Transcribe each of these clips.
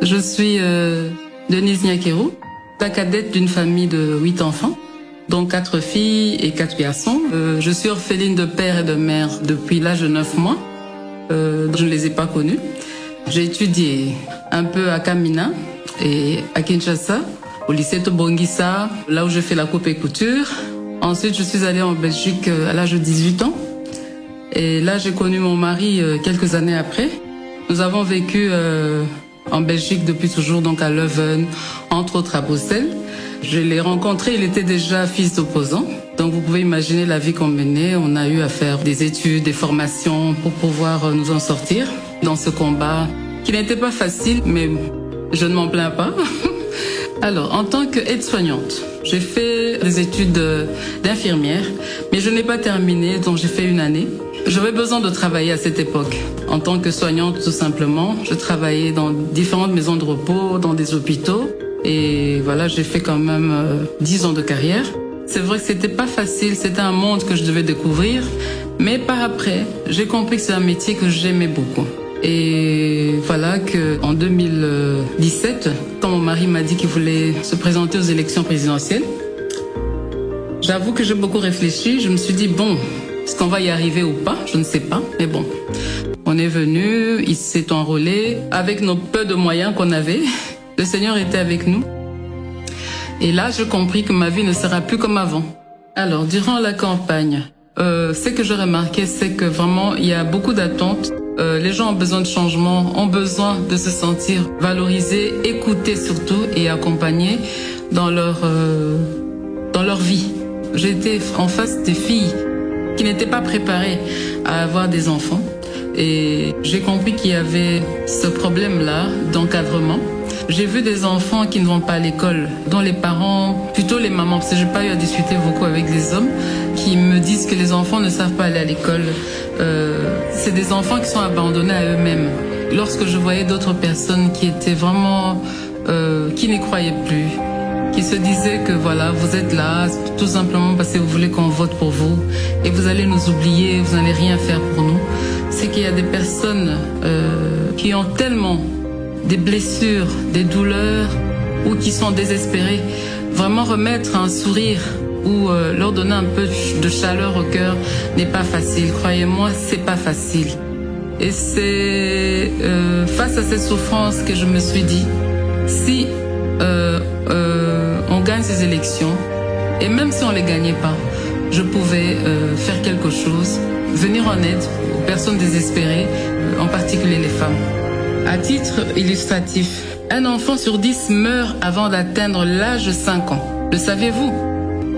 Je suis Denise Nyakeru, la cadette d'une famille de 8 enfants, dont 4 filles et 4 garçons. Je suis orpheline de père et de mère depuis l'âge de 9 mois. Je ne les ai pas connus. J'ai étudié un peu à Kamina et à Kinshasa, au lycée Tobongisa, là où je fais la coupe et couture. Ensuite, je suis allée en Belgique à l'âge de 18 ans. Et là, j'ai connu mon mari quelques années après. Nous avons vécu en Belgique depuis toujours, donc à Leuven, entre autres à Bruxelles. Je l'ai rencontré, il était déjà fils d'opposant. Donc vous pouvez imaginer la vie qu'on menait. On a eu à faire des études, des formations pour pouvoir nous en sortir dans ce combat qui n'était pas facile, mais je ne m'en plains pas. Alors, en tant qu'aide-soignante, j'ai fait des études d'infirmière, mais je n'ai pas terminé, donc j'ai fait une année. J'avais besoin de travailler à cette époque. En tant que soignante, tout simplement, je travaillais dans différentes maisons de repos, dans des hôpitaux. Et voilà, j'ai fait quand même 10 ans de carrière. C'est vrai que c'était pas facile, c'était un monde que je devais découvrir. Mais par après, j'ai compris que c'est un métier que j'aimais beaucoup. Et voilà qu'en 2017, quand mon mari m'a dit qu'il voulait se présenter aux élections présidentielles, j'avoue que j'ai beaucoup réfléchi. Je me suis dit, bon, est-ce qu'on va y arriver ou pas? Je ne sais pas, mais bon. On est venu, il s'est enrôlé avec nos peu de moyens qu'on avait. Le Seigneur était avec nous. Et là, j'ai compris que ma vie ne sera plus comme avant. Alors, durant la campagne, ce que j'ai remarqué, c'est que vraiment, il y a beaucoup d'attentes. Les gens ont besoin de changement, ont besoin de se sentir valorisés, écoutés surtout et accompagnés dans leur vie. J'étais en face des filles qui n'étaient pas préparées à avoir des enfants. Et j'ai compris qu'il y avait ce problème-là d'encadrement. J'ai vu des enfants qui ne vont pas à l'école, dont les parents, plutôt les mamans, parce que j'ai pas eu à discuter beaucoup avec les hommes, qui me disent que les enfants ne savent pas aller à l'école. C'est des enfants qui sont abandonnés à eux-mêmes. Lorsque je voyais d'autres personnes qui étaient vraiment, qui n'y croyaient plus, qui se disaient que voilà, vous êtes là tout simplement parce que vous voulez qu'on vote pour vous et vous allez nous oublier, vous n'allez rien faire pour nous. C'est qu'il y a des personnes qui ont tellement des blessures, des douleurs ou qui sont désespérées. Vraiment remettre un sourire ou leur donner un peu de chaleur au cœur n'est pas facile. Croyez-moi, c'est pas facile. Et c'est face à cette souffrance que je me suis dit, si on gagne ces élections, et même si on les gagnait pas, je pouvais faire quelque chose, venir en aide aux personnes désespérées, en particulier les femmes. À titre illustratif, un enfant sur 10 meurt avant d'atteindre l'âge de 5 ans. Le saviez-vous?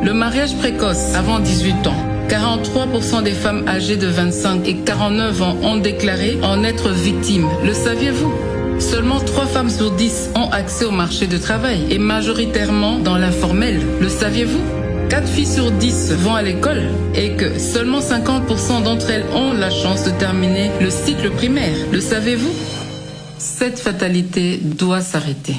Le mariage précoce avant 18 ans. 43% des femmes âgées de 25 et 49 ans ont déclaré en être victimes. Le saviez-vous? Seulement 3 femmes sur 10 ont accès au marché du travail et majoritairement dans l'informel. Le saviez-vous? 4 filles sur 10 vont à l'école et que seulement 50% d'entre elles ont la chance de terminer le cycle primaire. Le savez-vous? Cette fatalité doit s'arrêter.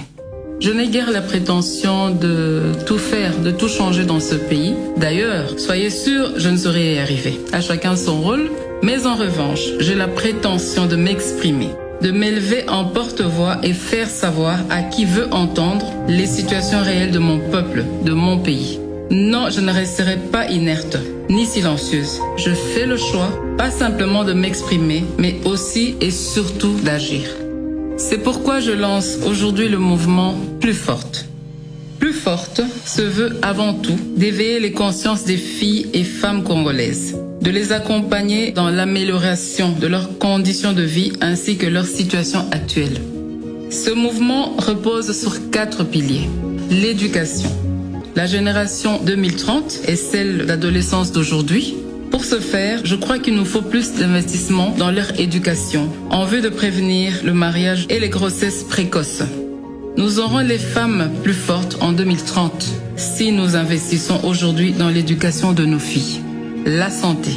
Je n'ai guère la prétention de tout faire, de tout changer dans ce pays. D'ailleurs, soyez sûrs, je ne saurais y arriver. À chacun son rôle, mais en revanche, j'ai la prétention de m'exprimer, de m'élever en porte-voix et faire savoir à qui veut entendre les situations réelles de mon peuple, de mon pays. Non, je ne resterai pas inerte, ni silencieuse. Je fais le choix, pas simplement de m'exprimer, mais aussi et surtout d'agir. C'est pourquoi je lance aujourd'hui le mouvement Plus Forte. Plus Forte se veut avant tout d'éveiller les consciences des filles et femmes congolaises, de les accompagner dans l'amélioration de leurs conditions de vie ainsi que leur situation actuelle. Ce mouvement repose sur 4 piliers. L'éducation. La génération 2030 est celle d'adolescence d'aujourd'hui. Pour ce faire, je crois qu'il nous faut plus d'investissement dans leur éducation, en vue de prévenir le mariage et les grossesses précoces. Nous aurons les femmes plus fortes en 2030 si nous investissons aujourd'hui dans l'éducation de nos filles. La santé.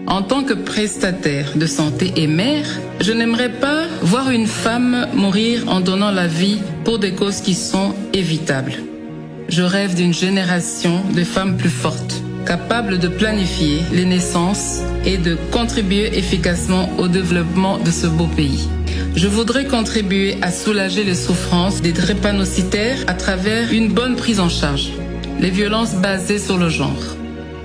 En tant que prestataire de santé et mère, je n'aimerais pas voir une femme mourir en donnant la vie pour des causes qui sont évitables. Je rêve d'une génération de femmes plus fortes, capables de planifier les naissances et de contribuer efficacement au développement de ce beau pays. je voudrais contribuer à soulager les souffrances des drépanocytaires à travers une bonne prise en charge. Les violences basées sur le genre.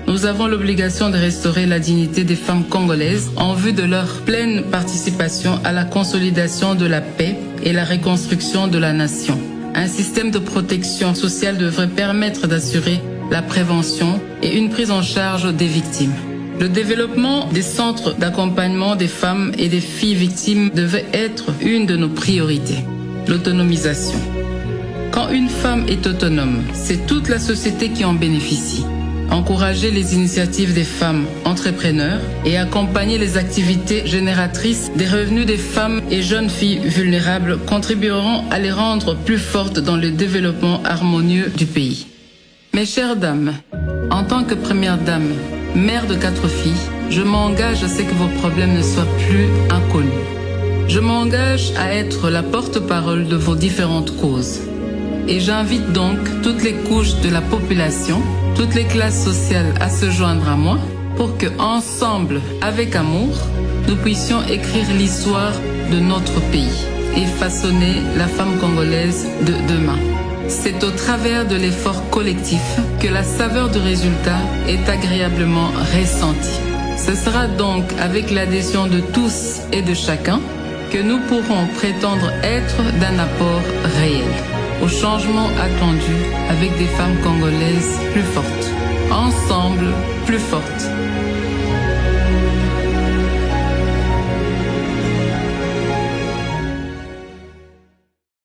Nous avons l'obligation de restaurer la dignité des femmes congolaises en vue de leur pleine participation à la consolidation de la paix et la reconstruction de la nation. Un système de protection sociale devrait permettre d'assurer la prévention et une prise en charge des victimes. Le développement des centres d'accompagnement des femmes et des filles victimes devait être une de nos priorités. L'autonomisation. Quand une femme est autonome, c'est toute la société qui en bénéficie. Encourager les initiatives des femmes entrepreneurs et accompagner les activités génératrices des revenus des femmes et jeunes filles vulnérables contribueront à les rendre plus fortes dans le développement harmonieux du pays. Mes chères dames, en tant que première dame, mère de 4 filles, je m'engage à ce que vos problèmes ne soient plus inconnus. Je m'engage à être la porte-parole de vos différentes causes. Et j'invite donc toutes les couches de la population, toutes les classes sociales à se joindre à moi pour que, ensemble, avec amour, nous puissions écrire l'histoire de notre pays et façonner la femme congolaise de demain. C'est au travers de l'effort collectif que la saveur du résultat est agréablement ressentie. Ce sera donc avec l'adhésion de tous et de chacun que nous pourrons prétendre être d'un apport réel au changement attendu avec des femmes congolaises plus fortes. Ensemble, plus fortes.